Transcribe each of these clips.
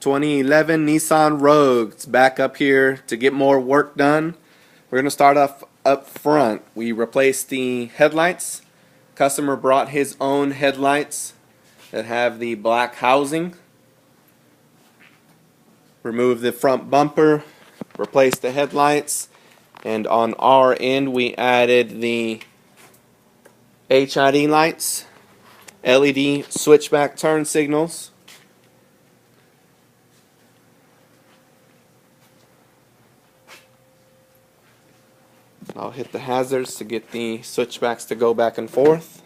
2011 Nissan Rogue. It's back up here to get more work done. We're going to start off up front. We replaced the headlights. Customer brought his own headlights that have the black housing. Remove the front bumper, replace the headlights, and on our end we added the HID lights, LED switchback turn signals, I'll hit the hazards to get the switchbacks to go back and forth.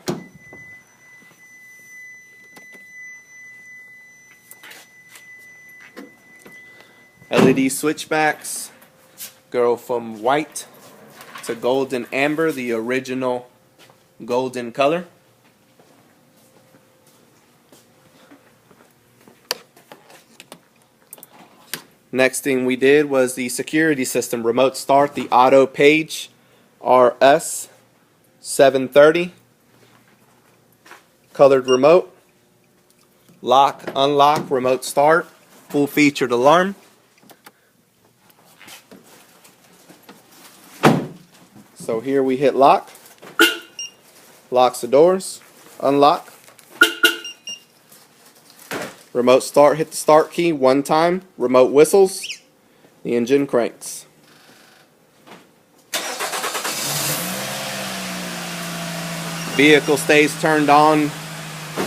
LED switchbacks go from white to golden amber, the original golden color. Next thing we did was the security system remote start, the auto page RS730 colored remote, lock, unlock, remote start, full featured alarm. So here we hit lock, locks the doors, unlock, remote start, hit the start key one time, remote whistles, the engine cranks. Vehicle stays turned on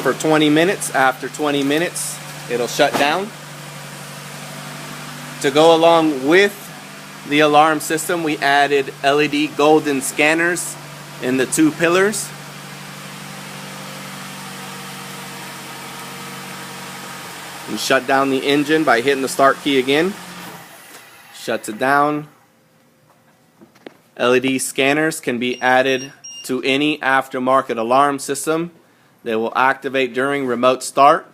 for 20 minutes. After 20 minutes, it'll shut down. To go along with the alarm system, we added LED golden scanners in the two pillars. And shut down the engine by hitting the start key again. Shuts it down. LED scanners can be added to any aftermarket alarm system. They will activate during remote start.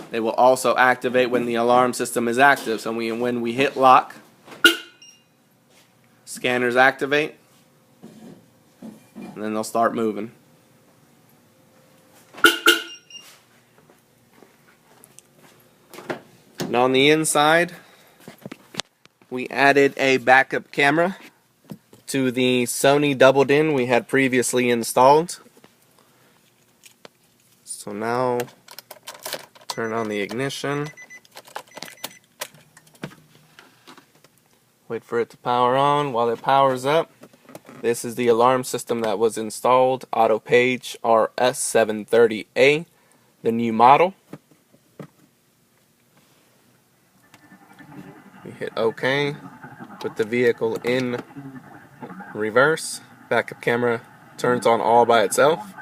They will also activate when the alarm system is active. So when we hit lock, scanners activate, and then they'll start moving. And on the inside, we added a backup camera to the Sony doubled-in we had previously installed. So now, turn on the ignition. Wait for it to power on. While it powers up, this is the alarm system that was installed, Auto Page RS730A, the new model. We hit OK, put the vehicle in reverse, backup camera turns on all by itself.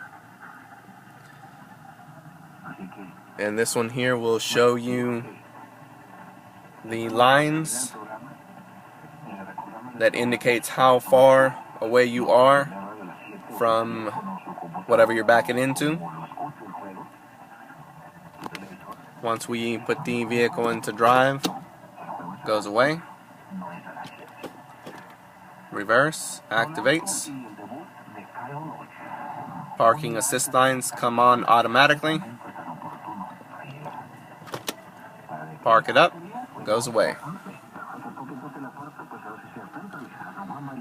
And this one here will show you the lines that indicates how far away you are from whatever you're backing into. Once we put the vehicle into drive, it goes away. Reverse activates. Parking assist lines come on automatically. Park it up, goes away.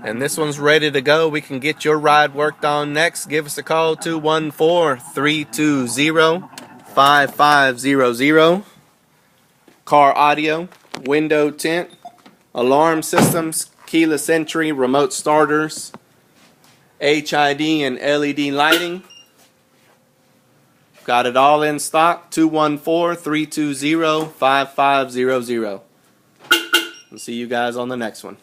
And this one's ready to go. We can get your ride worked on next. Give us a call, 214-320-5500. Car audio, window tint, alarm systems, keyless entry, remote starters, HID and LED lighting. Got it all in stock. 214-320-5500. We'll see you guys on the next one.